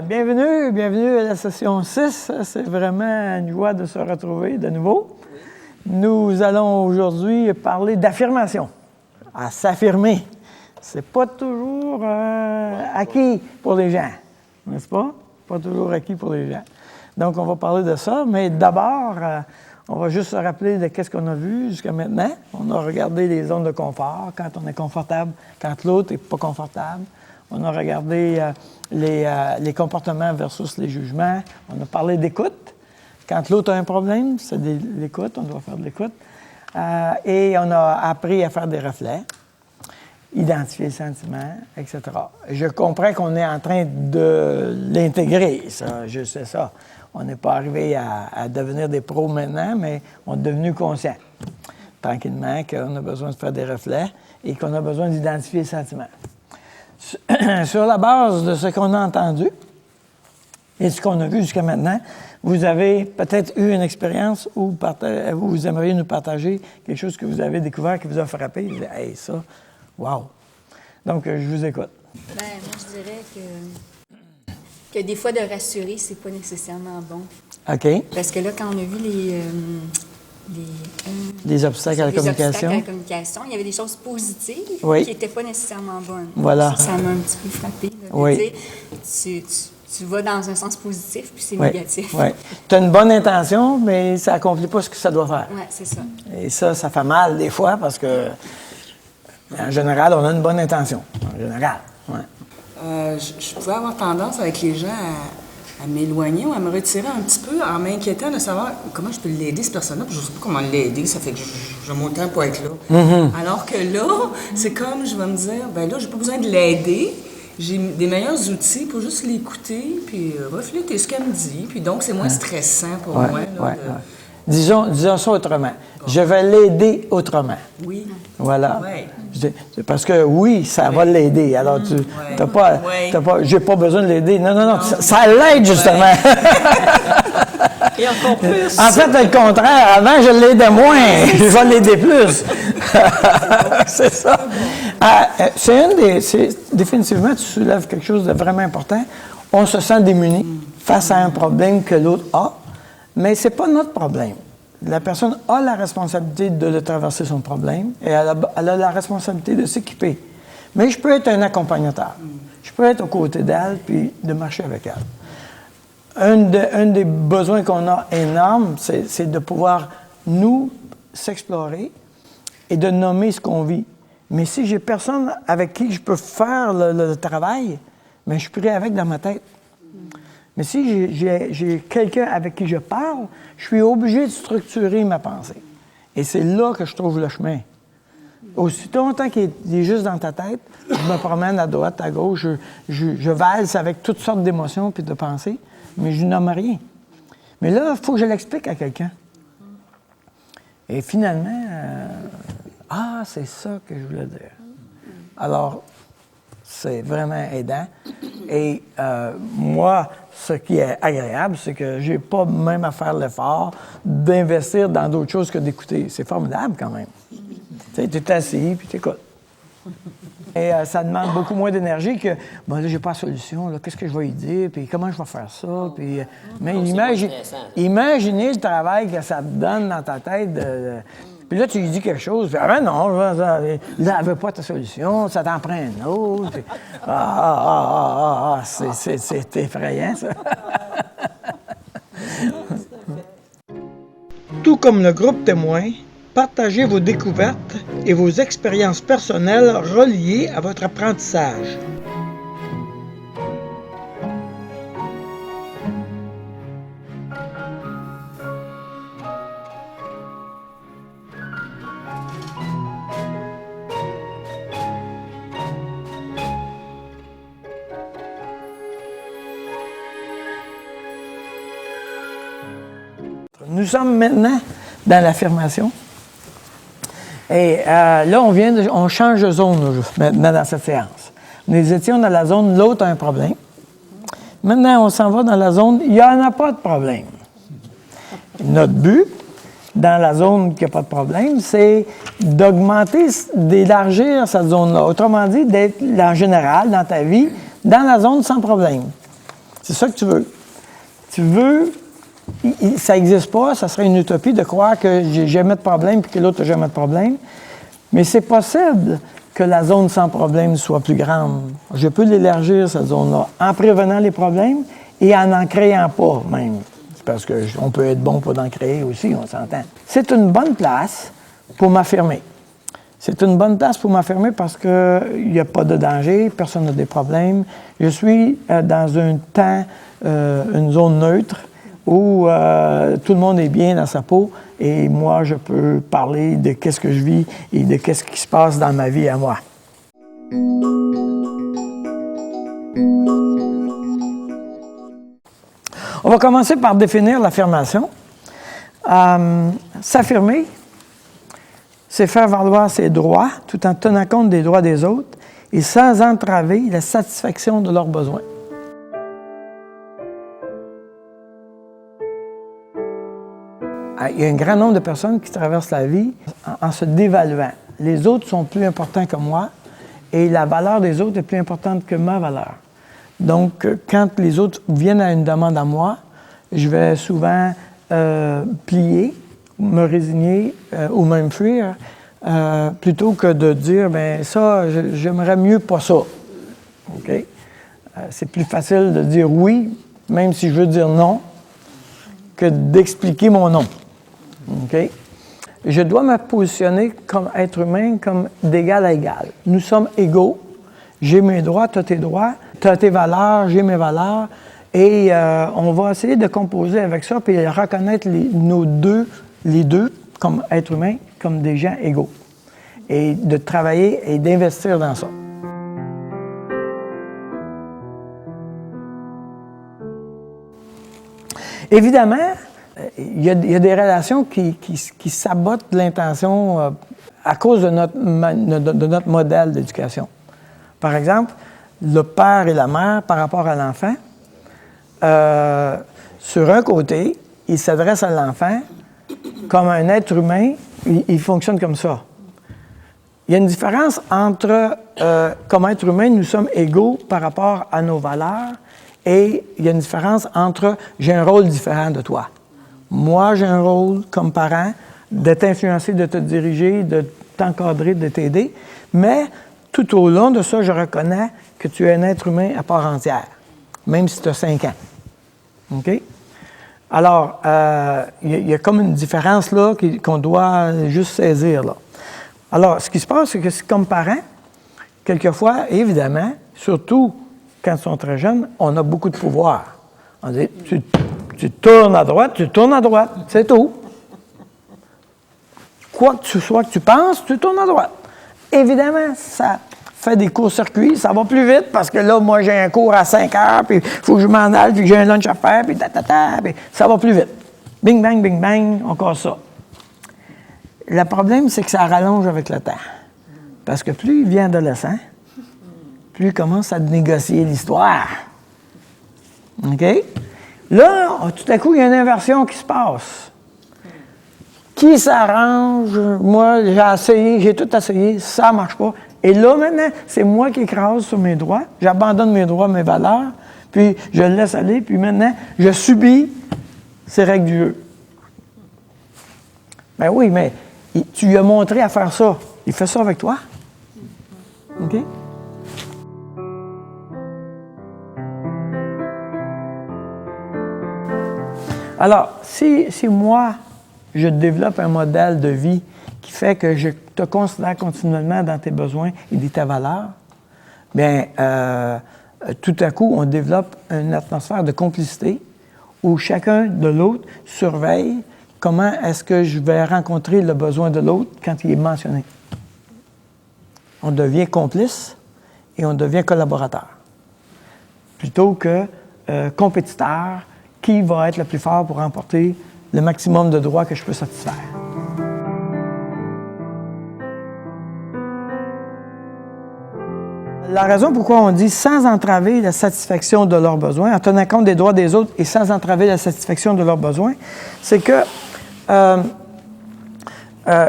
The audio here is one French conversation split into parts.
Bienvenue à la session 6. C'est vraiment une joie de se retrouver de nouveau. Nous allons aujourd'hui parler d'affirmation. À s'affirmer. C'est pas toujours acquis pour les gens, n'est-ce pas? Pas toujours acquis pour les gens. Donc, on va parler de ça, mais d'abord, on va juste se rappeler de qu'est-ce qu'on a vu jusqu'à maintenant. On a regardé les zones de confort, quand on est confortable, quand l'autre n'est pas confortable. On a regardé les comportements versus les jugements. On a parlé d'écoute. Quand l'autre a un problème, c'est de l'écoute, on doit faire de l'écoute. Et on a appris à faire des reflets, identifier les sentiments, etc. Je comprends qu'on est en train de l'intégrer, ça, je sais ça. On n'est pas arrivé à devenir des pros maintenant, mais on est devenu conscient, tranquillement, qu'on a besoin de faire des reflets et qu'on a besoin d'identifier les sentiments. Sur la base de ce qu'on a entendu et ce qu'on a vu jusqu'à maintenant, vous avez peut-être eu une expérience où vous aimeriez nous partager quelque chose que vous avez découvert, qui vous a frappé. Vous dites, hey, ça, wow! Donc, je vous écoute. Bien, moi, je dirais que des fois, de rassurer, c'est pas nécessairement bon. OK. Parce que là, quand on a vu les obstacles à la communication. Il y avait des choses positives oui. qui n'étaient pas nécessairement bonnes. Voilà. Ça m'a un petit peu frappé. Là. Oui. Tu vas dans un sens positif, puis c'est oui. négatif. Oui. Tu as une bonne intention, mais ça n'accomplit pas ce que ça doit faire. Oui, c'est ça. Et ça fait mal des fois parce que, en général, on a une bonne intention. En général, oui. Je pouvais avoir tendance avec les gens à m'éloigner ou à me retirer un petit peu en m'inquiétant de savoir comment je peux l'aider, cette personne-là. Puis je ne sais pas comment l'aider, ça fait que je mon temps pour être là. Mm-hmm. Alors que là, c'est comme je vais me dire, ben là, j'ai pas besoin de l'aider. J'ai des meilleurs outils pour juste l'écouter, puis refléter ce qu'elle me dit. Puis donc, c'est moins stressant pour moi. Là, Disons ça autrement. Je vais l'aider autrement. Oui. Voilà. Oui. Parce que oui, ça va l'aider. Alors, tu n'as pas, j'ai pas besoin de l'aider. Non. Ça l'aide justement. Et encore plus. En fait, le contraire. Avant, je l'aidais moins. Je vais l'aider plus. C'est ça. Définitivement, tu soulèves quelque chose de vraiment important. On se sent démuni face à un problème que l'autre a. Mais ce n'est pas notre problème. La personne a la responsabilité de traverser son problème et elle a la responsabilité de s'équiper. Mais je peux être un accompagnateur. Je peux être aux côtés d'elle puis de marcher avec elle. Un des besoins qu'on a énorme, c'est de pouvoir, nous, s'explorer et de nommer ce qu'on vit. Mais si j'ai personne avec qui je peux faire le travail, bien, je suis pris avec dans ma tête. Mais si j'ai quelqu'un avec qui je parle, je suis obligé de structurer ma pensée. Et c'est là que je trouve le chemin. Aussi longtemps qu'il est juste dans ta tête, je me promène à droite, à gauche, je valse avec toutes sortes d'émotions et de pensées, mais je nomme rien. Mais là, il faut que je l'explique à quelqu'un. Et finalement, c'est ça que je voulais dire. Alors, c'est vraiment aidant. Et moi, ce qui est agréable, c'est que je n'ai pas même à faire l'effort d'investir dans d'autres choses que d'écouter. C'est formidable quand même. Tu es assis puis tu écoutes. Et ça demande beaucoup moins d'énergie que, là, j'ai pas la solution, là, qu'est-ce que je vais lui dire, puis comment je vais faire ça. Puis, mais imaginez le travail que ça te donne dans ta tête. Puis là, tu lui dis quelque chose, puis non, là, elle ne veut pas ta solution, ça t'en prend un autre. Puis, c'est effrayant, ça. Tout comme le groupe témoin, partagez vos découvertes et vos expériences personnelles reliées à votre apprentissage. Nous sommes maintenant dans l'affirmation. Et là, on change de zone maintenant dans cette séance. Nous étions dans la zone « l'autre a un problème ». Maintenant, on s'en va dans la zone « il n'y en a pas de problème ». Notre but, dans la zone qui n'a pas de problème, c'est d'augmenter, d'élargir cette zone-là. Autrement dit, d'être en général, dans ta vie, dans la zone sans problème. C'est ça que tu veux. Tu veux, ça n'existe pas, ça serait une utopie de croire que j'ai jamais de problème et que l'autre n'a jamais de problème. Mais c'est possible que la zone sans problème soit plus grande. Je peux l'élargir, cette zone-là, en prévenant les problèmes et en n'en créant pas, même. C'est parce qu'on peut être bon pour en créer aussi, on s'entend. C'est une bonne place pour m'affirmer. C'est une bonne place pour m'affirmer parce qu'il n'y a pas de danger, personne n'a des problèmes. Je suis dans un temps, une zone neutre où tout le monde est bien dans sa peau et moi, je peux parler de qu'est-ce que je vis et de qu'est-ce qui se passe dans ma vie à moi. On va commencer par définir l'affirmation. S'affirmer, c'est faire valoir ses droits tout en tenant compte des droits des autres et sans entraver la satisfaction de leurs besoins. Il y a un grand nombre de personnes qui traversent la vie en se dévaluant. Les autres sont plus importants que moi et la valeur des autres est plus importante que ma valeur. Donc, quand les autres viennent à une demande à moi, je vais souvent plier, me résigner ou même fuir, plutôt que de dire, bien ça, j'aimerais mieux pas ça. OK? C'est plus facile de dire oui, même si je veux dire non, que d'expliquer mon non. OK? Je dois me positionner comme être humain, comme d'égal à égal. Nous sommes égaux. J'ai mes droits, tu as tes droits. Tu as tes valeurs, j'ai mes valeurs. Et on va essayer de composer avec ça puis reconnaître les deux, comme êtres humains, comme des gens égaux. Et de travailler et d'investir dans ça. Évidemment, il y a des relations qui sabotent l'intention à cause de notre modèle d'éducation. Par exemple, le père et la mère par rapport à l'enfant. Sur un côté, il s'adresse à l'enfant comme un être humain, il fonctionne comme ça. Il y a une différence entre, comme être humain, nous sommes égaux par rapport à nos valeurs, et il y a une différence entre j'ai un rôle différent de toi. Moi, j'ai un rôle comme parent de t'influencer, de te diriger, de t'encadrer, de t'aider, mais tout au long de ça, je reconnais que tu es un être humain à part entière, même si tu as 5 ans. OK? Alors, il y a comme une différence là qu'on doit juste saisir, là. Alors, ce qui se passe, c'est que comme parent, quelquefois, évidemment, surtout quand ils sont très jeunes, on a beaucoup de pouvoir. On dit, tu tournes à droite, c'est tout. Quoi que ce soit que tu penses, tu tournes à droite. Évidemment, ça fait des courts-circuits, ça va plus vite parce que là, moi, j'ai un cours à 5 heures, puis il faut que je m'en aille, puis j'ai un lunch à faire, puis puis ça va plus vite. Bing, bang, on casse ça. Le problème, c'est que ça rallonge avec le temps. Parce que plus il devient adolescent, plus il commence à négocier l'histoire. OK? Là, tout à coup, il y a une inversion qui se passe. Qui s'arrange? Moi, j'ai tout essayé, ça ne marche pas. Et là, maintenant, c'est moi qui écrase sur mes droits. J'abandonne mes droits, mes valeurs, puis je le laisse aller, puis maintenant, je subis ces règles du jeu. Ben oui, mais tu lui as montré à faire ça. Il fait ça avec toi. OK? Alors, si moi, je développe un modèle de vie qui fait que je te considère continuellement dans tes besoins et dans tes valeurs, bien, tout à coup, on développe une atmosphère de complicité où chacun de l'autre surveille comment est-ce que je vais rencontrer le besoin de l'autre quand il est mentionné. On devient complice et on devient collaborateur. Plutôt que compétiteur, qui va être le plus fort pour remporter le maximum de droits que je peux satisfaire. La raison pourquoi on dit sans entraver la satisfaction de leurs besoins, en tenant compte des droits des autres et sans entraver la satisfaction de leurs besoins, c'est que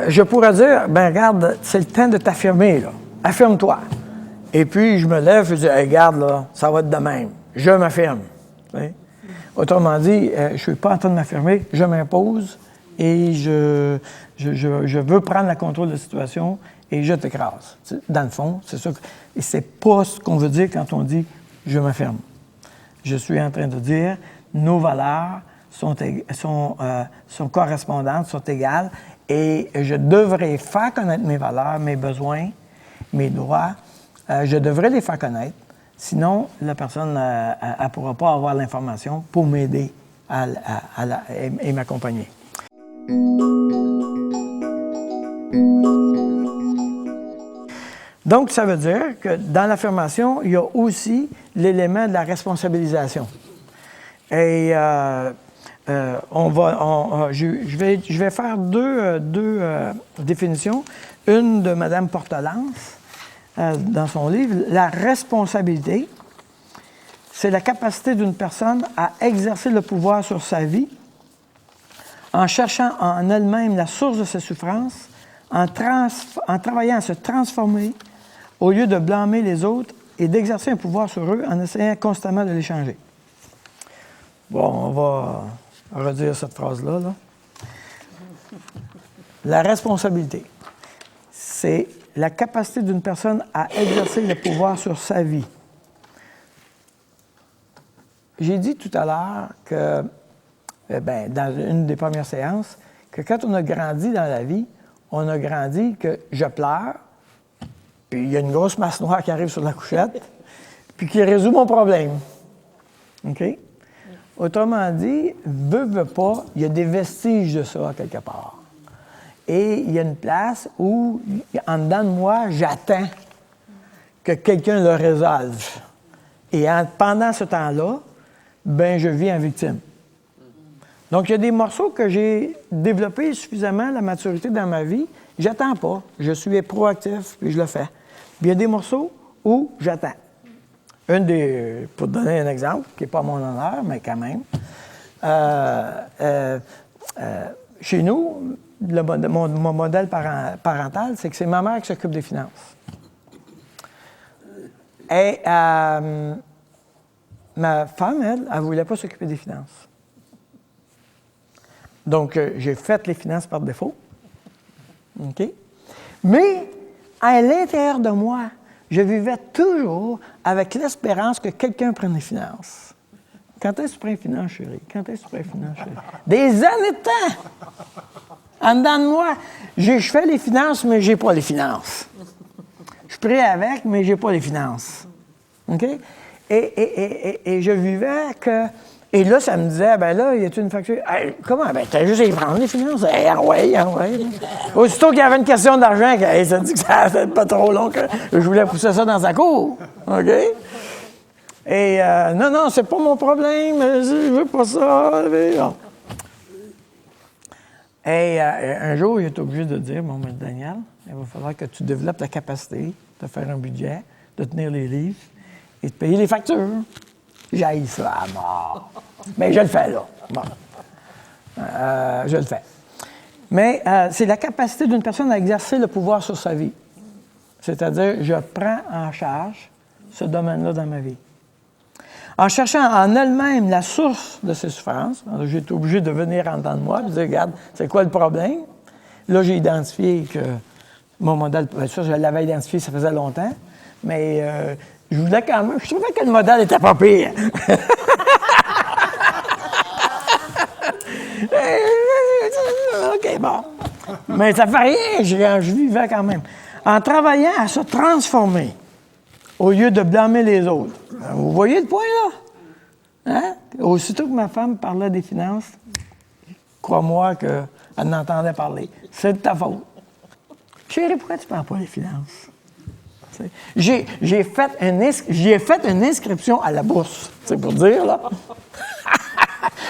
je pourrais dire, ben regarde, c'est le temps de t'affirmer, là. Affirme-toi. Et puis, je me lève et je dis, hey, regarde, là, ça va être de même. Je m'affirme. t'sais. Autrement dit, je ne suis pas en train de m'affirmer, je m'impose et je veux prendre le contrôle de la situation et je t'écrase. Dans le fond, c'est ça. Et c'est pas ce qu'on veut dire quand on dit « je m'affirme ». Je suis en train de dire « nos valeurs sont correspondantes, sont égales et je devrais faire connaître mes valeurs, mes besoins, mes droits. Je devrais les faire connaître. Sinon, la personne ne pourra pas avoir l'information pour m'aider et m'accompagner. » Donc, ça veut dire que dans l'affirmation, il y a aussi l'élément de la responsabilisation. Et je vais faire deux définitions. Une de Mme Portelance, dans son livre. La responsabilité, c'est la capacité d'une personne à exercer le pouvoir sur sa vie en cherchant en elle-même la source de ses souffrances, en travaillant à se transformer au lieu de blâmer les autres et d'exercer un pouvoir sur eux en essayant constamment de les changer. Bon, on va redire cette phrase-là. Là. La responsabilité, c'est la capacité d'une personne à exercer le pouvoir sur sa vie. J'ai dit tout à l'heure que, dans une des premières séances, que quand on a grandi dans la vie, on a grandi que je pleure, puis il y a une grosse masse noire qui arrive sur la couchette, puis qui résout mon problème. OK? Autrement dit, veut pas, il y a des vestiges de ça quelque part. Et il y a une place où, en dedans de moi, j'attends que quelqu'un le résolve. Et pendant ce temps-là, je vis en victime. Donc, il y a des morceaux que j'ai développés suffisamment, la maturité dans ma vie. J'attends pas. Je suis proactif, puis je le fais. Puis il y a des morceaux où j'attends. Pour te donner un exemple, qui n'est pas mon honneur, mais quand même. Chez nous, mon modèle parental, c'est que c'est ma mère qui s'occupe des finances. Et ma femme, elle ne voulait pas s'occuper des finances. Donc, j'ai fait les finances par défaut. OK? Mais, à l'intérieur de moi, je vivais toujours avec l'espérance que quelqu'un prenne les finances. Quand est-ce que tu prends les finances, chérie? Quand est-ce que tu prends les finances, chérie? Des années de temps! En dedans de moi, je fais les finances, mais je n'ai pas les finances. Je prie avec, mais je n'ai pas les finances. OK? Et je vivais que... Et là, ça me disait, il y a une facture? Hey, comment? T'as juste à y prendre les finances. Hey, ah ouais. Aussitôt qu'il y avait une question d'argent, ça dit que ça fait pas trop long que je voulais pousser ça dans sa cour. OK? Et non, c'est pas mon problème, je veux pas ça. Mais bon. Et un jour, il est obligé de dire, Daniel, il va falloir que tu développes la capacité de faire un budget, de tenir les livres et de payer les factures. J'haïs ça à mort. Mais je le fais, là. Bon. Je le fais. Mais c'est la capacité d'une personne à exercer le pouvoir sur sa vie. C'est-à-dire, je prends en charge ce domaine-là dans ma vie. En cherchant en elle-même la source de ses souffrances, j'ai été obligé de venir en dedans de moi et dire, regarde, c'est quoi le problème? Là, j'ai identifié que mon modèle, bien sûr, je l'avais identifié, ça faisait longtemps, mais je voulais quand même, je trouvais que le modèle était pas pire. OK, bon. Mais ça fait rien, je vivais quand même. En travaillant à se transformer, au lieu de blâmer les autres. Vous voyez le point, là? Hein? Aussitôt que ma femme parlait des finances, crois-moi qu'elle n'entendait parler. C'est de ta faute. Chérie, pourquoi tu ne parles pas des finances? J'ai fait une inscription à la bourse, c'est pour dire, là.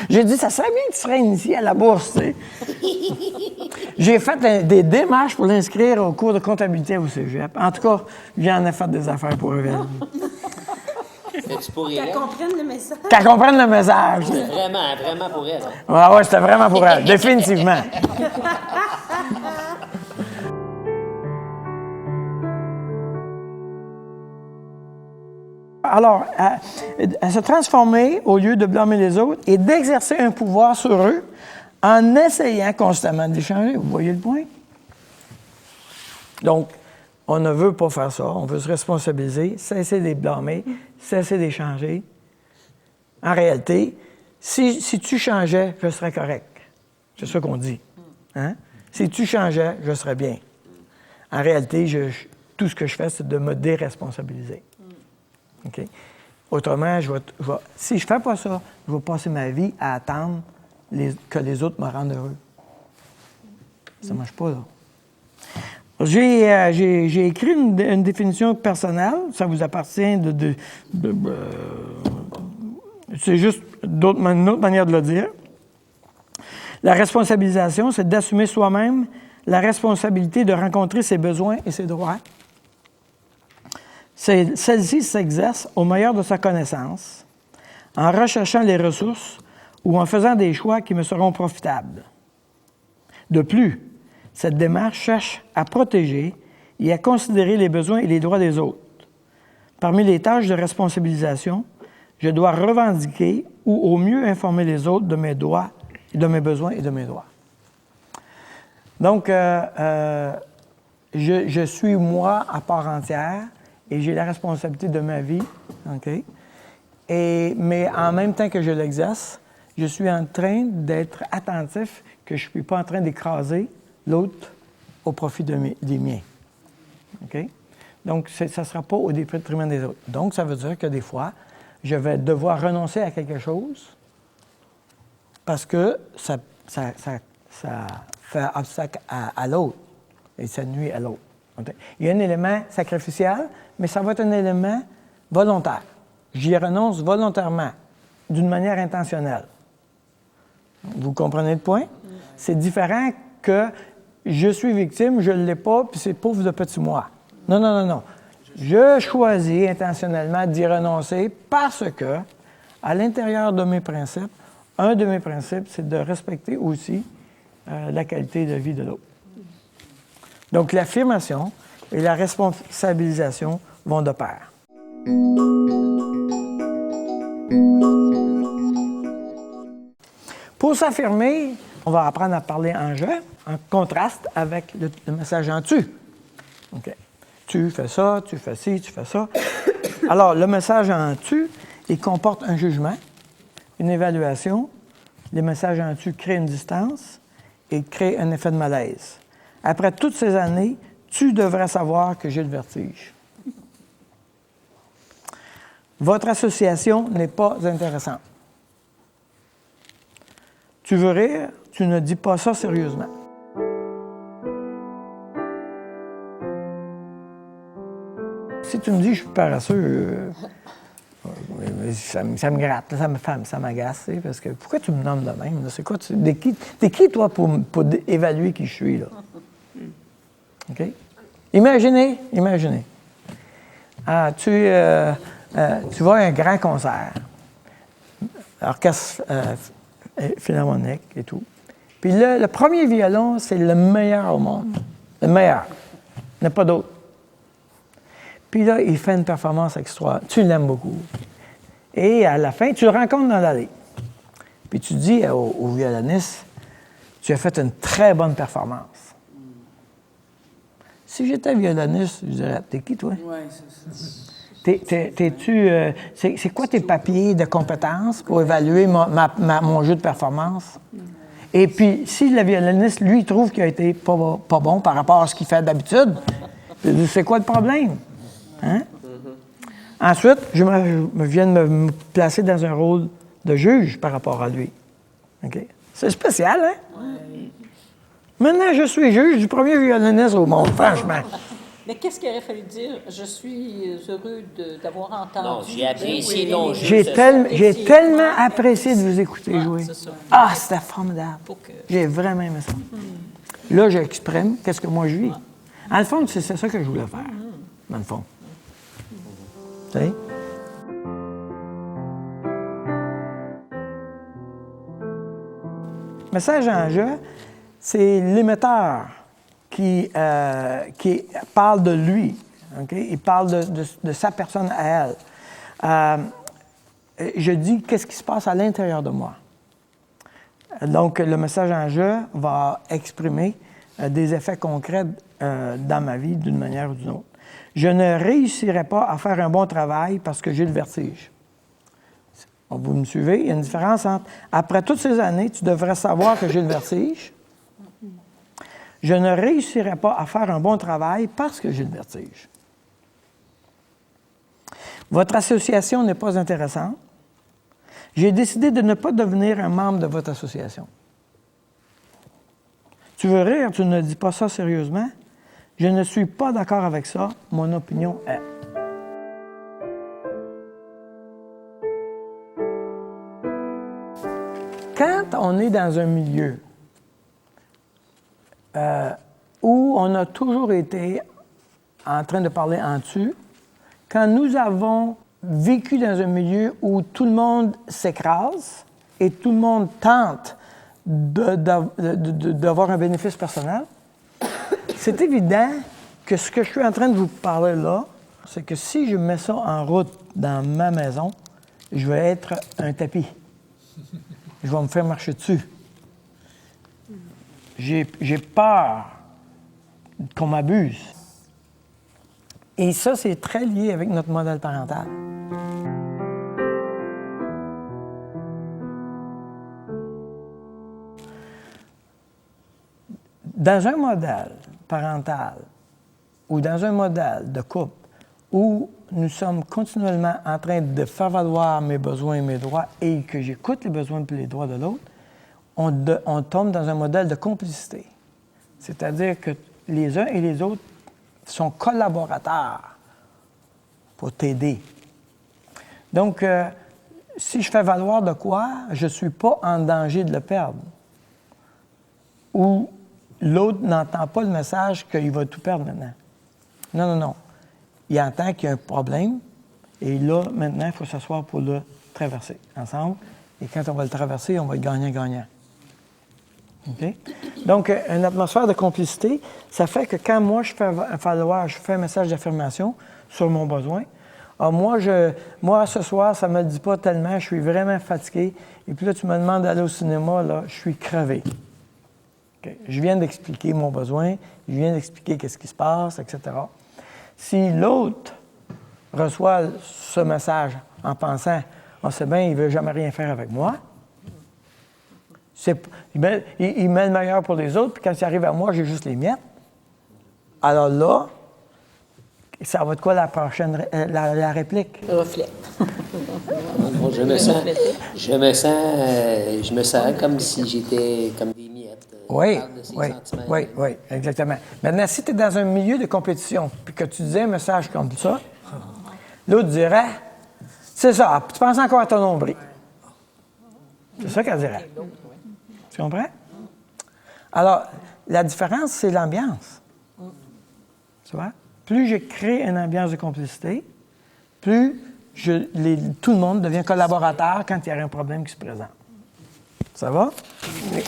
J'ai dit, ça serait bien que tu serais initié à la bourse, tu sais. J'ai fait des démarches pour l'inscrire au cours de comptabilité au cégep. En tout cas, j'en ai fait des affaires pour elle. C'est-tu pour elle? Qu'elle comprenne le message. Qu'elle comprenne le message. C'est vraiment pour elle. Ouais, c'était vraiment pour elle, définitivement. alors, à se transformer au lieu de blâmer les autres et d'exercer un pouvoir sur eux en essayant constamment d'échanger. Vous voyez le point? Donc, on ne veut pas faire ça. On veut se responsabiliser, cesser de les blâmer, cesser d'échanger. En réalité, si tu changeais, je serais correct. C'est ça qu'on dit. Hein? Si tu changeais, je serais bien. En réalité, tout ce que je fais, c'est de me déresponsabiliser. OK? Autrement, si je ne fais pas ça, je vais passer ma vie à attendre que les autres me rendent heureux. Ça ne marche pas, là. J'ai écrit une définition personnelle. Ça vous appartient c'est juste une autre manière de le dire. La responsabilisation, c'est d'assumer soi-même la responsabilité de rencontrer ses besoins et ses droits. Celle-ci s'exerce au meilleur de sa connaissance, en recherchant les ressources ou en faisant des choix qui me seront profitables. De plus, cette démarche cherche à protéger et à considérer les besoins et les droits des autres. Parmi les tâches de responsabilisation, je dois revendiquer ou au mieux informer les autres de mes droits, de mes besoins et de mes droits. Donc, je suis moi à part entière et j'ai la responsabilité de ma vie, OK? Mais en même temps que je l'exerce, je suis en train d'être attentif que je ne suis pas en train d'écraser l'autre au profit des miens. OK? Donc, ça ne sera pas au détriment des autres. Donc, ça veut dire que des fois, je vais devoir renoncer à quelque chose parce que ça fait obstacle à l'autre et ça nuit à l'autre. Okay? Il y a un élément sacrificiel, mais ça va être un élément volontaire. J'y renonce volontairement, d'une manière intentionnelle. Vous comprenez le point? C'est différent que je suis victime, je ne l'ai pas, puis c'est pauvre de petit moi. Non, non, non, non. Je choisis intentionnellement d'y renoncer parce que, à l'intérieur de mes principes, un de mes principes, c'est de respecter aussi la qualité de vie de l'autre. Donc, l'affirmation et la responsabilisation vont de pair. Pour s'affirmer, on va apprendre à parler en je, en contraste avec le message en tu. OK. Tu fais ça, tu fais ci, tu fais ça. Alors, le message en tu, il comporte un jugement, une évaluation. Les messages en tu créent une distance et créent un effet de malaise. Après toutes ces années, tu devrais savoir que j'ai le vertige. Votre association n'est pas intéressante. Tu veux rire, tu ne dis pas ça sérieusement. Si tu me dis je suis paresseux, ça me gratte, ça m'agace, parce que pourquoi tu me nommes de même? C'est quoi? T'es qui, toi, pour évaluer qui je suis, là? OK? Imaginez. Tu vas à un grand concert, orchestre philharmonique et tout. Puis là, le premier violon, c'est le meilleur au monde. Le meilleur. Il n'y en a pas d'autre. Puis là, il fait une performance extra. Tu l'aimes beaucoup. Et à la fin, tu le rencontres dans l'allée. Puis tu dis au violoniste, tu as fait une très bonne performance. Si j'étais violoniste, je dirais, t'es qui, toi? Oui, c'est ça. C'est quoi tes papiers de compétences pour évaluer mon jeu de performance? Et puis, si le violoniste, lui, trouve qu'il a été pas bon par rapport à ce qu'il fait d'habitude, c'est quoi le problème? Hein? Ensuite, je viens de me placer dans un rôle de juge par rapport à lui. Okay? C'est spécial, hein? Oui. Maintenant, je suis juge du premier violoniste au monde, franchement. Mais qu'est-ce qu'il aurait fallu dire? Je suis heureux d'avoir entendu. Non, j'ai apprécié ton jeu. J'ai tellement apprécié de vous écouter jouer. Ça. Ah, c'était formidable. J'ai vraiment aimé ça. Là, j'exprime qu'est-ce que moi je vis. En le fond, c'est ça que je voulais faire. Dans le fond. Tu sais? Message en jeu, c'est l'émetteur qui parle de lui. Okay? Il parle de sa personne à elle. je dis qu'est-ce qui se passe à l'intérieur de moi. Donc, le message en jeu va exprimer des effets concrets dans ma vie d'une manière ou d'une autre. Je ne réussirai pas à faire un bon travail parce que j'ai le vertige. Vous me suivez? Il y a une différence entre « après toutes ces années, tu devrais savoir que j'ai le vertige ». Je ne réussirai pas à faire un bon travail parce que j'ai le vertige. Votre association n'est pas intéressante. J'ai décidé de ne pas devenir un membre de votre association. Tu veux rire, tu ne dis pas ça sérieusement? Je ne suis pas d'accord avec ça. Mon opinion est. Quand on est dans un milieu où on a toujours été en train de parler en dessus, quand nous avons vécu dans un milieu où tout le monde s'écrase et tout le monde tente d'avoir un bénéfice personnel, c'est évident que ce que je suis en train de vous parler là, c'est que si je mets ça en route dans ma maison, je vais être un tapis. Je vais me faire marcher dessus. J'ai peur qu'on m'abuse. Et ça, c'est très lié avec notre modèle parental. Dans un modèle parental ou dans un modèle de couple où nous sommes continuellement en train de faire valoir mes besoins et mes droits et que j'écoute les besoins et les droits de l'autre, on tombe dans un modèle de complicité. C'est-à-dire que les uns et les autres sont collaborateurs pour t'aider. Donc, si je fais valoir de quoi, je ne suis pas en danger de le perdre. Ou l'autre n'entend pas le message qu'il va tout perdre maintenant. Non, non, non. Il entend qu'il y a un problème et là, maintenant, il faut s'asseoir pour le traverser ensemble. Et quand on va le traverser, on va être gagnant-gagnant. OK? Donc, une atmosphère de complicité, ça fait que quand moi, je fais un message d'affirmation sur mon besoin, moi, ce soir, ça ne me le dit pas tellement, je suis vraiment fatigué. Et puis là, tu me demandes d'aller au cinéma, là, je suis crevé. Okay. Je viens d'expliquer mon besoin, je viens d'expliquer qu'est-ce qui se passe, etc. Si l'autre reçoit ce message en pensant « Ah, c'est bien, il ne veut jamais rien faire avec moi », il met le meilleur pour les autres, puis quand il arrive à moi, j'ai juste les miettes. Alors là, ça va être quoi la prochaine la réplique? Le reflet. Moi, je me sens comme si j'étais comme des miettes. Oui, exactement. Maintenant, si tu es dans un milieu de compétition, puis que tu disais un message comme ça, l'autre dirait, c'est ça, tu penses encore à ton nombril. C'est ça qu'elle dirait. Tu comprends? Alors, la différence, c'est l'ambiance. Tu vois? Plus je crée une ambiance de complicité, plus tout le monde devient collaborateur quand il y a un problème qui se présente. Ça va? Oui.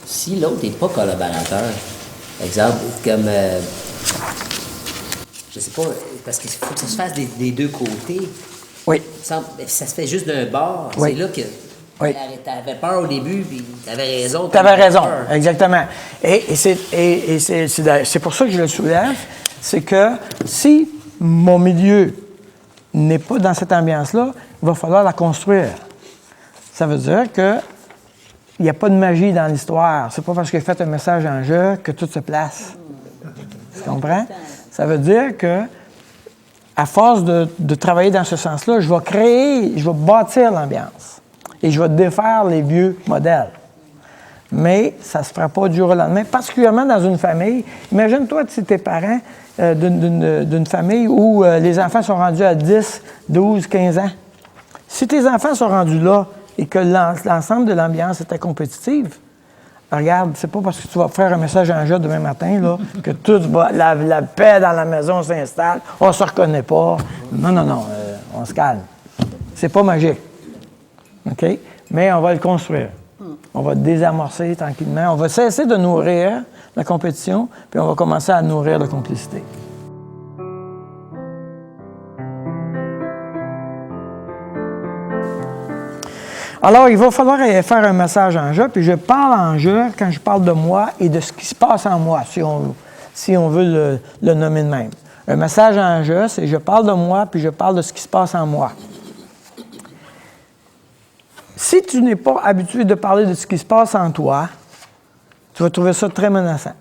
Si l'autre n'est pas collaborateur, exemple, comme, je sais pas, parce qu'il faut que ça se fasse des deux côtés. Oui. Ça se fait juste d'un bord. Oui. C'est là que tu avais peur au début, puis tu avais raison. Tu avais raison, exactement. Et c'est pour ça que je le soulève, c'est que si mon milieu n'est pas dans cette ambiance-là, il va falloir la construire. Ça veut dire que il n'y a pas de magie dans l'histoire. C'est pas parce que j'ai fait un message en jeu que tout se place. Tu comprends? Ça veut dire que, à force de travailler dans ce sens-là, je vais bâtir l'ambiance. Et je vais défaire les vieux modèles. Mais ça ne se fera pas du jour au lendemain, particulièrement dans une famille. Imagine-toi si tu es parent d'une famille où les enfants sont rendus à 10, 12, 15 ans. Si tes enfants sont rendus là, et que l'ensemble de l'ambiance était compétitive, regarde, c'est pas parce que tu vas faire un message en jeu demain matin là, que tout la paix dans la maison s'installe, on se reconnaît pas. Non, on se calme. C'est pas magique. OK? Mais on va le construire. On va désamorcer tranquillement. On va cesser de nourrir la compétition, puis on va commencer à nourrir la complicité. Alors, il va falloir faire un message en je, puis je parle en je quand je parle de moi et de ce qui se passe en moi, si on veut le nommer de même. Un message en je, c'est je parle de moi, puis je parle de ce qui se passe en moi. Si tu n'es pas habitué de parler de ce qui se passe en toi, tu vas trouver ça très menaçant.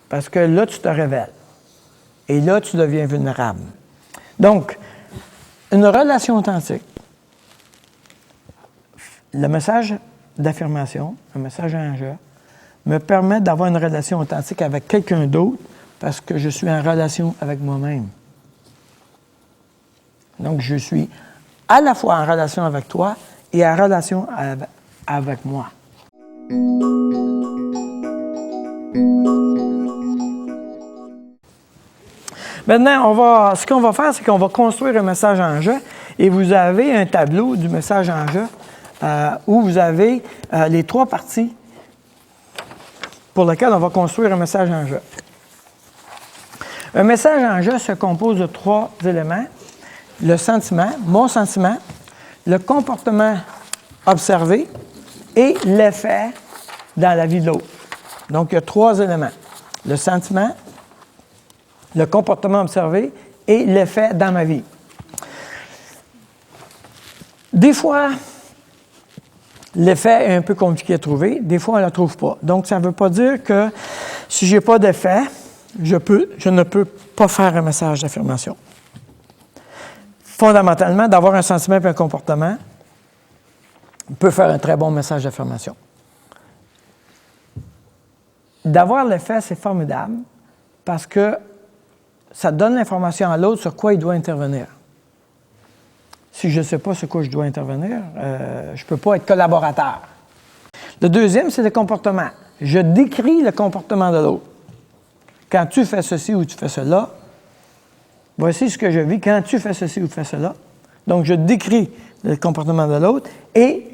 Parce que là, tu te révèles. Et là, tu deviens vulnérable. Donc, une relation authentique, le message d'affirmation, un message en je, me permet d'avoir une relation authentique avec quelqu'un d'autre parce que je suis en relation avec moi-même. Donc, je suis à la fois en relation avec toi et en relation avec moi. Maintenant, ce qu'on va faire, c'est qu'on va construire un message en je et vous avez un tableau du message en je où vous avez les 3 parties pour lesquelles on va construire un message en je. Un message en je se compose de 3 éléments. Le sentiment, mon sentiment, le comportement observé et l'effet dans la vie de l'autre. Donc, il y a 3 éléments. Le sentiment, le comportement observé et l'effet dans ma vie. Des fois, l'effet est un peu compliqué à trouver. Des fois, on ne la trouve pas. Donc, ça ne veut pas dire que si je n'ai pas d'effet, je ne peux pas faire un message d'affirmation. Fondamentalement, d'avoir un sentiment et un comportement peut faire un très bon message d'affirmation. D'avoir l'effet, c'est formidable parce que ça donne l'information à l'autre sur quoi il doit intervenir. Si je ne sais pas sur quoi je dois intervenir, je ne peux pas être collaborateur. Le deuxième, c'est le comportement. Je décris le comportement de l'autre. Quand tu fais ceci ou tu fais cela, voici ce que je vis quand tu fais ceci ou tu fais cela. Donc, je décris le comportement de l'autre et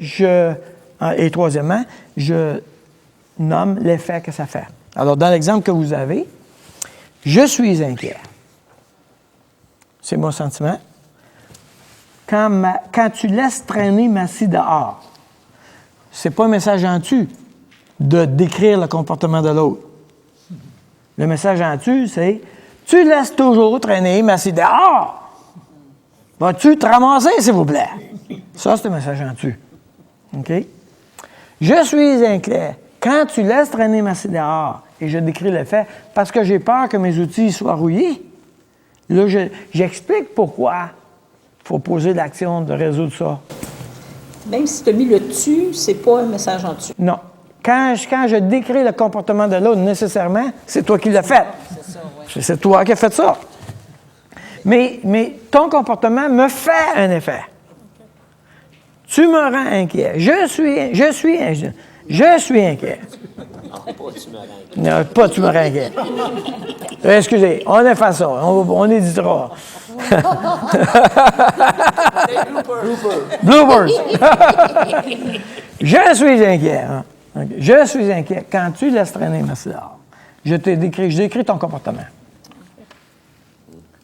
troisièmement, je nomme l'effet que ça fait. Alors, dans l'exemple que vous avez, je suis inquiet. C'est mon sentiment. Quand tu laisses traîner ma scie dehors, c'est pas un message en tu de décrire le comportement de l'autre. Le message en tu, c'est tu laisses toujours traîner ma scie dehors. Vas-tu te ramasser, s'il vous plaît? Ça, c'est un message en tu. OK? Je suis inquiet. Quand tu laisses traîner ma scie dehors, et je décris le fait, parce que j'ai peur que mes outils soient rouillés, là, j'explique pourquoi il faut poser l'action de résoudre ça. Même si tu as mis le tu, c'est pas un message en tu. Non. Quand je décris le comportement de l'autre, nécessairement, c'est toi qui l'as fait. C'est ça, oui. C'est toi qui as fait ça. Mais ton comportement me fait un effet. Tu me rends inquiet. Je suis inquiet. Non, pas tu me rends inquiet. Non, pas tu me rends inquiet. Excusez, on efface ça. On éditera. Bloopers. Je suis inquiet. Hein? Okay. Je suis inquiet. Quand tu laisses traîner ma dehors, je décris ton comportement.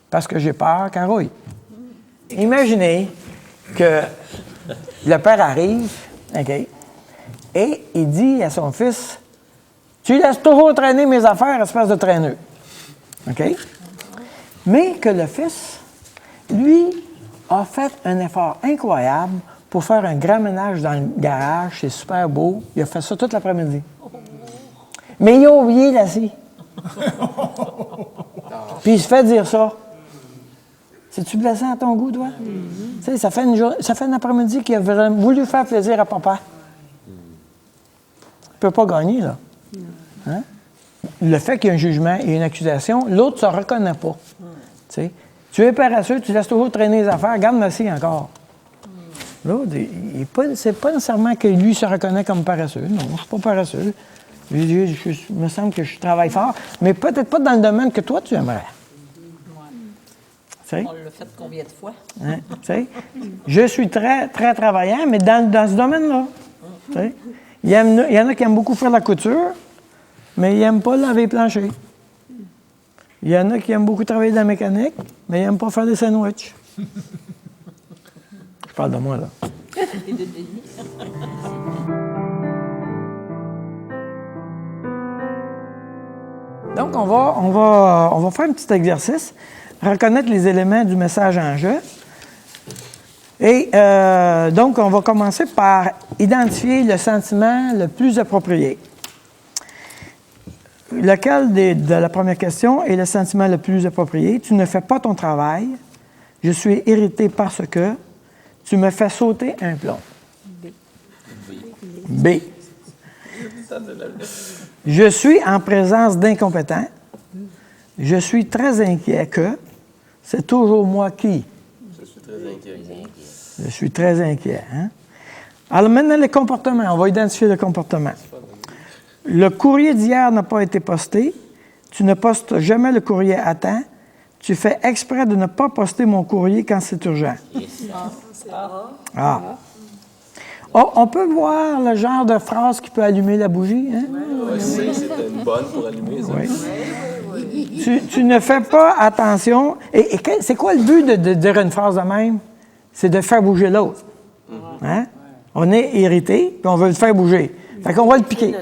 Parce que j'ai peur qu'elle rouille. Imaginez que le père arrive, OK, et il dit à son fils, « Tu laisses toujours traîner mes affaires, espèce de traîneux. » OK? Mais que le fils, lui, a fait un effort incroyable pour faire un grand ménage dans le garage. C'est super beau. Il a fait ça toute l'après-midi. Mais il a oublié la scie. Puis il se fait dire ça. C'est-tu blessant à ton goût, toi? Tu sais, ça fait un après-midi qu'il a vraiment voulu faire plaisir à papa. Il ne peut pas gagner, là. Hein? Le fait qu'il y ait un jugement et une accusation, l'autre ne se reconnaît pas. Tu sais, tu es paresseux, tu laisses toujours traîner les affaires, garde ma scie encore. L'autre, c'est pas nécessairement que lui se reconnaît comme paresseux. Non, je ne suis pas paresseux. Il me semble que je travaille fort, mais peut-être pas dans le domaine que toi, tu aimerais. On l'a fait combien de fois? Hein? Je suis très, très travaillant, mais dans ce domaine-là. Il y en a qui aiment beaucoup faire la couture, mais ils n'aiment pas laver les planchers. Il y en a qui aiment beaucoup travailler dans la mécanique, mais ils n'aiment pas faire des sandwichs. Je parle de moi, là. Et de Denis. Donc, on va faire un petit exercice. Reconnaître les éléments du message en jeu. Et donc, on va commencer par identifier le sentiment le plus approprié. Lequel de la première question est le sentiment le plus approprié? Tu ne fais pas ton travail. Je suis irrité parce que tu me fais sauter un plomb. B. Je suis en présence d'incompétents. Je suis très inquiet que c'est toujours moi qui. Je suis très inquiet. Je suis très inquiet. Hein? Alors maintenant, les comportements. On va identifier le comportement. Le courrier d'hier n'a pas été posté. Tu ne postes jamais le courrier à temps. Tu fais exprès de ne pas poster mon courrier quand c'est urgent. Ah. Oh, on peut voir le genre de phrase qui peut allumer la bougie. Hein? Ouais, c'était une bonne pour allumer ça. Oui. Tu ne fais pas attention. Et c'est quoi le but de dire une phrase de même? C'est de faire bouger l'autre. Hein? On est irrité, puis on veut le faire bouger. Fait qu'on va le piquer.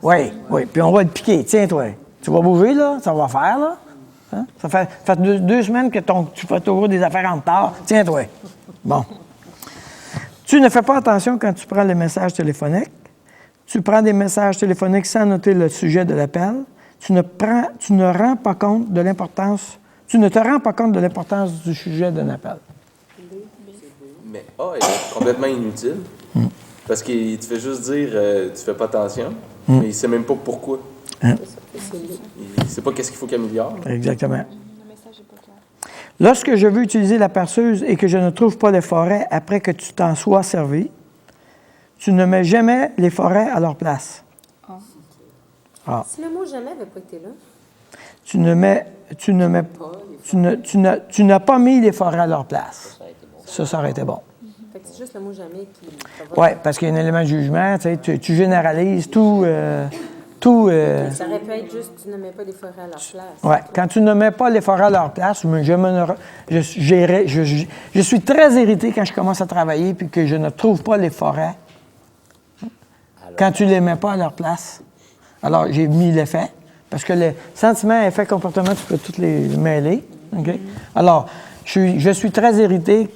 Oui, puis on va le piquer. Tiens-toi, tu vas bouger, là, ça va faire, là. Hein? Ça fait deux semaines que tu fais toujours des affaires en retard. Tiens-toi. Bon. Tu ne fais pas attention quand tu prends les messages téléphoniques. Tu prends des messages téléphoniques sans noter le sujet de l'appel. Tu ne te rends pas compte de l'importance du sujet d'un appel. Mais A est complètement inutile. Parce que tu fais juste dire tu fais pas attention, mais il ne sait même pas pourquoi. Hein? Il ne sait pas qu'est-ce qu'il faut qu'il améliore. Exactement. Lorsque je veux utiliser la perceuse et que je ne trouve pas les forêts après que tu t'en sois servi, tu ne mets jamais les forêts à leur place. Ah. Si le mot jamais n'avait pas été là. Tu n'as pas mis les forêts à leur place. Ça aurait été bon. Fait que c'est juste le mot jamais qui. Oui, parce qu'il y a un élément de jugement, tu généralises tout. Ça aurait pu être juste tu ne mets pas les forêts à leur place. Oui, quand tu ne mets pas les forêts à leur place, je suis très irrité quand je commence à travailler puis que je ne trouve pas les forêts. Quand tu ne les mets pas à leur place. Alors, j'ai mis l'effet, parce que le sentiment, effet, comportement, tu peux tous les mêler. Okay? Alors, je suis très irrité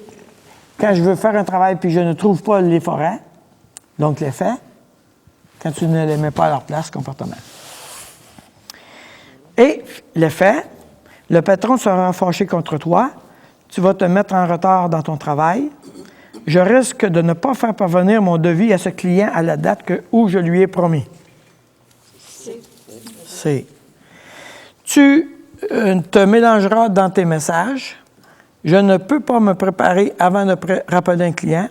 quand je veux faire un travail puis je ne trouve pas les forêts. Donc, l'effet, quand tu ne les mets pas à leur place, comportement. Et l'effet, le patron sera fâché contre toi, tu vas te mettre en retard dans ton travail, je risque de ne pas faire parvenir mon devis à ce client à la date où je lui ai promis. C. Tu te mélangeras dans tes messages. Je ne peux pas me préparer avant de rappeler un client.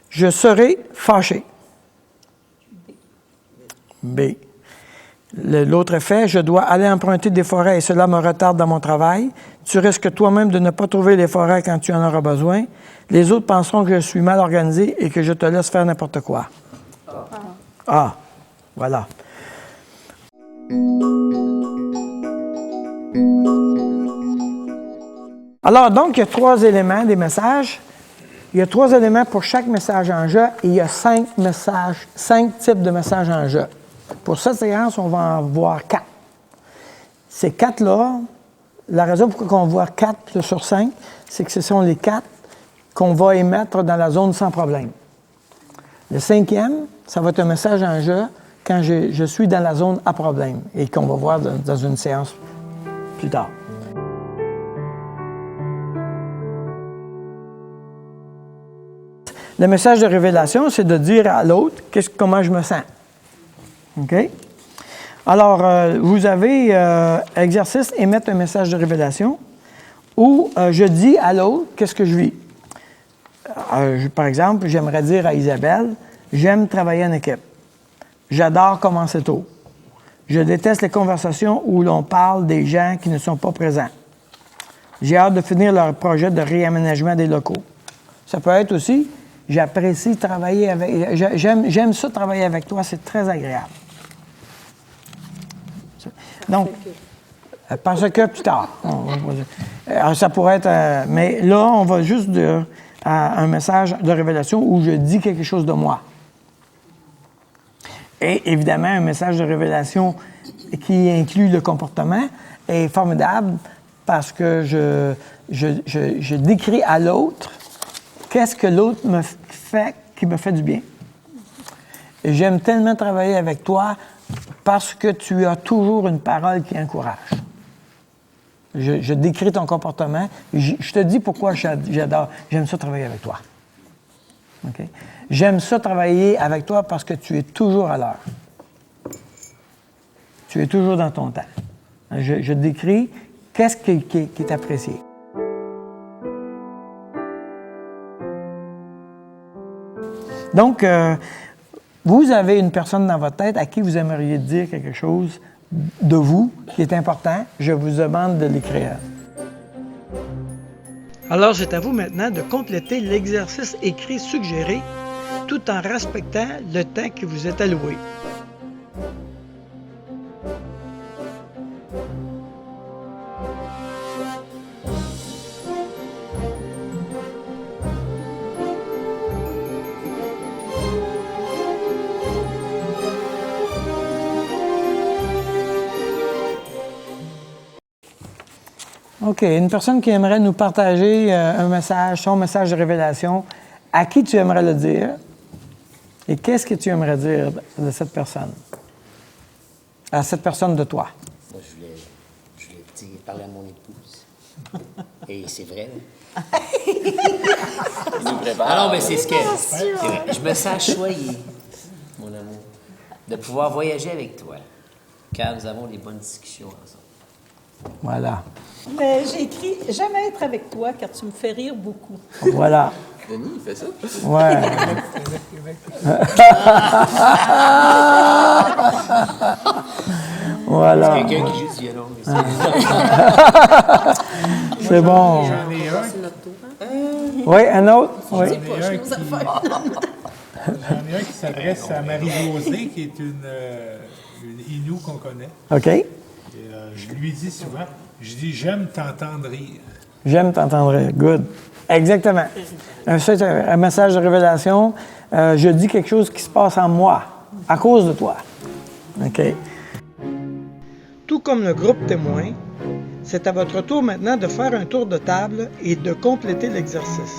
Je serai fâché. B. L'autre effet, je dois aller emprunter des forêts et cela me retarde dans mon travail. Tu risques toi-même de ne pas trouver les forêts quand tu en auras besoin. Les autres penseront que je suis mal organisé et que je te laisse faire n'importe quoi. Ah, voilà. Alors, donc, il y a 3 éléments des messages. Il y a 3 éléments pour chaque message en jeu et il y a 5 types de messages en jeu. Pour cette séance, on va en voir 4. Ces 4-là, la raison pour laquelle on voit 4 sur 5, c'est que ce sont les 4 qu'on va émettre dans la zone sans problème. Le 5e, ça va être un message en jeu quand je suis dans la zone à problème et qu'on va voir dans une séance plus tard. Le message de révélation, c'est de dire à l'autre comment je me sens. OK? Alors, vous avez exercice émettre un message de révélation où je dis à l'autre qu'est-ce que je vis. Par exemple, j'aimerais dire à Isabelle, j'aime travailler en équipe. J'adore commencer tôt. Je déteste les conversations où l'on parle des gens qui ne sont pas présents. J'ai hâte de finir leur projet de réaménagement des locaux. Ça peut être aussi, j'apprécie travailler avec... J'aime ça travailler avec toi, c'est très agréable. Donc, parce que plus tard. Ça pourrait être... mais là, on va juste dire... à un message de révélation où je dis quelque chose de moi. Et évidemment, un message de révélation qui inclut le comportement est formidable parce que je décris à l'autre qu'est-ce que l'autre me fait qui me fait du bien. Et j'aime tellement travailler avec toi parce que tu as toujours une parole qui encourage. Je décris ton comportement. Je te dis pourquoi j'adore. J'aime ça travailler avec toi. Okay? J'aime ça travailler avec toi parce que tu es toujours à l'heure. Tu es toujours dans ton temps. Je décris qu'est-ce qui est apprécié. Donc, vous avez une personne dans votre tête à qui vous aimeriez dire quelque chose de vous qui est important. Je vous demande de l'écrire. Alors, c'est à vous maintenant de compléter l'exercice écrit suggéré tout en respectant le temps qui vous est alloué. OK. Une personne qui aimerait nous partager un message, son message de révélation, à qui tu aimerais le dire et qu'est-ce que tu aimerais dire de cette personne? À cette personne de toi. Moi, je voulais dire, parler à mon épouse. Et c'est vrai. Ah non, mais c'est ce que... C'est vrai. Je me sens choyé, mon amour, de pouvoir voyager avec toi quand nous avons des bonnes discussions ensemble. Voilà. Mais j'ai écrit « J'aime être avec toi car tu me fais rire beaucoup ». Voilà. Denis, il fait ça? Ouais. Voilà. C'est quelqu'un qui joue du violon. C'est bon. C'est notre tour. Hein? Oui, un autre? Oui. J'en ai un qui s'adresse à Marie-Josée, qui est une Inou qu'on connaît. OK. Et, je lui dis souvent, je dis « J'aime t'entendre rire ». J'aime t'entendre. Good. Exactement. Un message de révélation. Je dis quelque chose qui se passe en moi, à cause de toi. OK. Tout comme le groupe témoin, c'est à votre tour maintenant de faire un tour de table et de compléter l'exercice.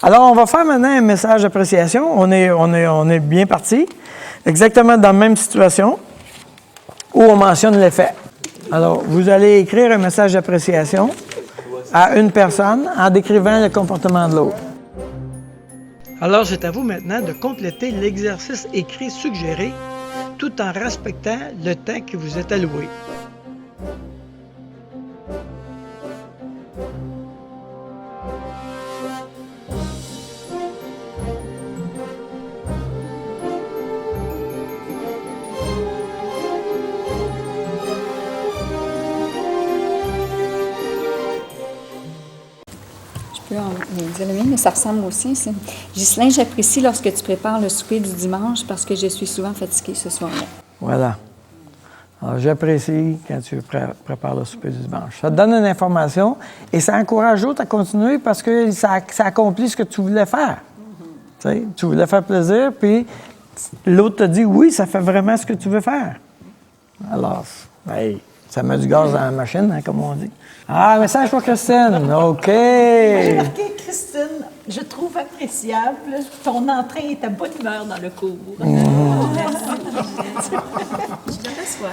Alors, on va faire maintenant un message d'appréciation. On est bien parti. Exactement dans la même situation où on mentionne l'effet. Alors, vous allez écrire un message d'appréciation à une personne en décrivant le comportement de l'autre. Alors, c'est à vous maintenant de compléter l'exercice écrit suggéré tout en respectant le temps qui vous est alloué. Dire le mien, mais ça ressemble aussi. Ghislain, j'apprécie lorsque tu prépares le souper du dimanche parce que je suis souvent fatiguée ce soir-là. Voilà. Alors, j'apprécie quand tu prépares le souper du dimanche. Ça te donne une information et ça encourage l'autre à continuer parce que ça accomplit ce que tu voulais faire. Tu voulais faire plaisir, puis l'autre te dit oui, ça fait vraiment ce que tu veux faire. Alors, hey, ça met du gaz dans la machine, hein, comme on dit. Ah, message pour Christine. OK. J'ai marqué, Christine, je trouve appréciable ton entrée et ta bonne humeur dans le cours. Je l'aperçois.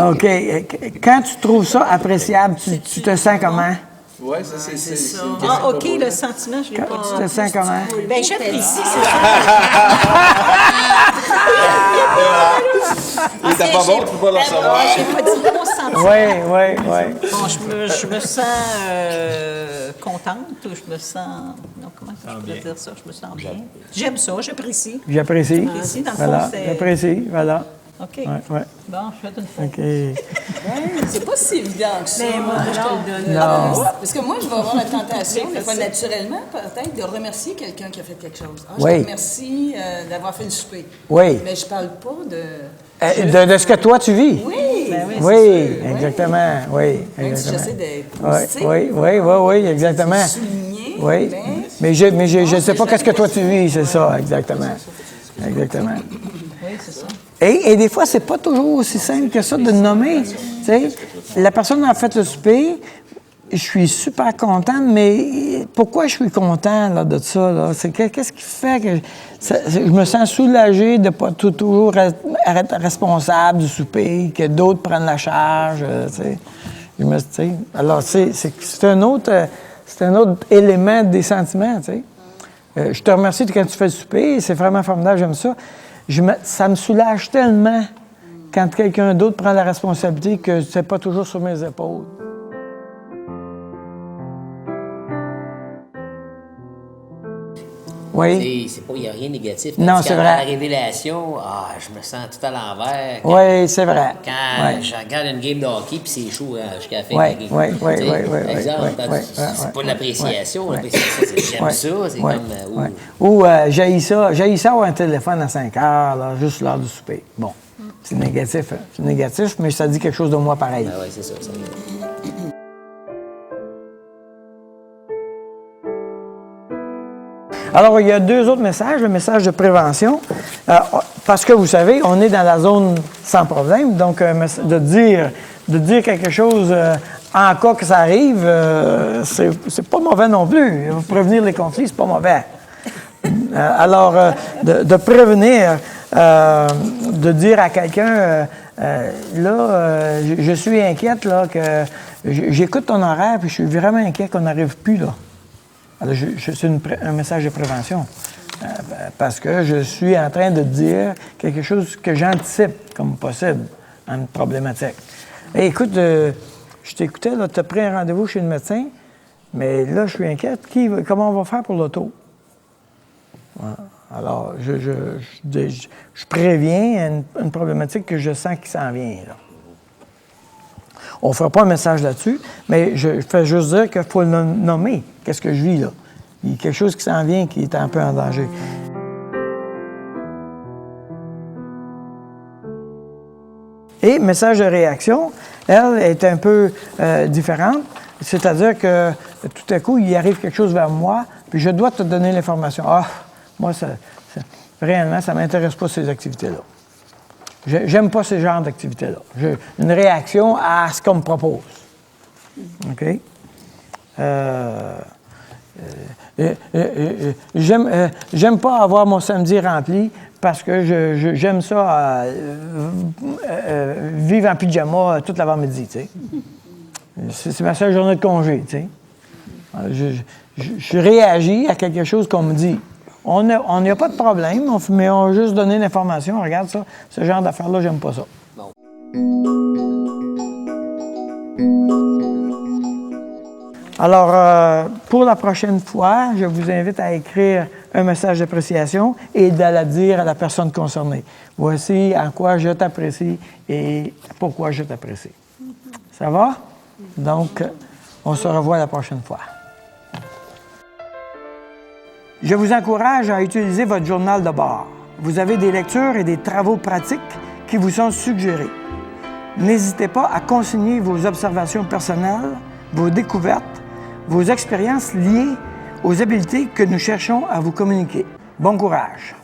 OK. Quand tu trouves ça appréciable, tu te sens comment? Oui, ça, c'est ça. Ah, OK, le sentiment, je l'ai pas dit. Tu te sens comment? Bien, j'apprécie. Il était pas bon, tu peux pas le recevoir. J'ai pas dit mon sentiment. Oui. Bon, je me sens contente, ou je me sens... Non, comment je peux dire ça? Je me sens bien. J'aime ça, j'apprécie. J'apprécie. J'apprécie, dans le fond, Voilà. c'est... J'apprécie, voilà. OK. Ouais. Bon, je fais une fois. OK. Ouais, c'est pas si évident que ça. Mais moi, je te le donne. Non. Parce que moi, je vais avoir la tentation, des fois naturellement, peut-être, de remercier quelqu'un qui a fait quelque chose. Ah, je Oui. te remercie d'avoir fait le souper. Oui. Mais je parle pas de... De ce que toi, tu vis. Oui! Oui, exactement. Oui, Même si exactement. j'essaie d'être Oui, positive. oui, exactement. Souligner, Oui. Mais je ne sais pas qu'est-ce que toi tu vis, c'est ça, exactement. Exactement. Oui, c'est ça. Et des fois, c'est pas toujours aussi simple que ça de nommer. Tu sais, la personne a fait le souper, je suis super contente, mais pourquoi je suis content là, de ça? Là? Qu'est-ce qui fait que je me sens soulagé de ne pas toujours être responsable du souper, que d'autres prennent la charge? Tu sais. Alors, c'est un autre élément des sentiments. Tu sais. Je te remercie quand tu fais le souper, c'est vraiment formidable, j'aime ça. Ça me soulage tellement quand quelqu'un d'autre prend la responsabilité que c'est pas toujours sur mes épaules. Oui. Il n'y a rien de négatif. Non, Tandis c'est qu'à vrai. la révélation, je me sens tout à l'envers. Oui, c'est vrai. Quand je regarde une game de hockey puis c'est chaud jusqu'à la fin Oui, de la game. oui, oui, Tu sais, oui, par exemple, oui, c'est pas de l'appréciation. oui, L'appréciation, c'est j'aime ça. C'est oui, comme... oui. Ou j'haïs ça ou un téléphone à 5 heures, là, juste l'heure du souper. Bon, c'est négatif. Hein. C'est négatif, mais ça dit quelque chose de moi pareil. Oui, c'est ça. Alors, il y a 2 autres messages. Le message de prévention, parce que vous savez, on est dans la zone sans problème, donc de dire quelque chose en cas que ça arrive, c'est pas mauvais non plus. Prévenir les conflits, c'est pas mauvais. Alors, de prévenir, de dire à quelqu'un, je suis inquiète, là, que j'écoute ton horaire, puis je suis vraiment inquiet qu'on n'arrive plus, là. Alors, c'est un message de prévention, parce que je suis en train de dire quelque chose que j'anticipe comme possible en une problématique. Hey, écoute, je t'écoutais, tu as pris un rendez-vous chez le médecin, mais là, je suis inquiète. Comment on va faire pour l'auto? Voilà. Alors, je préviens une problématique que je sens qui s'en vient, là. On ne fera pas un message là-dessus, mais je fais juste dire qu'il faut le nommer. Qu'est-ce que je vis, là? Il y a quelque chose qui s'en vient qui est un peu en danger. Et message de réaction, elle est un peu différente. C'est-à-dire que tout à coup, il arrive quelque chose vers moi, puis je dois te donner l'information. Moi, réellement, ça ne m'intéresse pas ces activités-là. J'aime pas ce genre d'activité-là. Une réaction à ce qu'on me propose. OK? J'aime pas avoir mon samedi rempli parce que j'aime ça vivre en pyjama toute l'avant-midi, tu sais. C'est ma seule journée de congé, tu sais. Je réagis à quelque chose qu'on me dit. On n'a pas de problème, mais on a juste donné l'information. Regarde ça, ce genre d'affaires-là, j'aime pas ça. Bon. Alors, pour la prochaine fois, je vous invite à écrire un message d'appréciation et de la dire à la personne concernée. Voici en quoi je t'apprécie et pourquoi je t'apprécie. Ça va? Donc, on se revoit la prochaine fois. Je vous encourage à utiliser votre journal de bord. Vous avez des lectures et des travaux pratiques qui vous sont suggérés. N'hésitez pas à consigner vos observations personnelles, vos découvertes, vos expériences liées aux habiletés que nous cherchons à vous communiquer. Bon courage!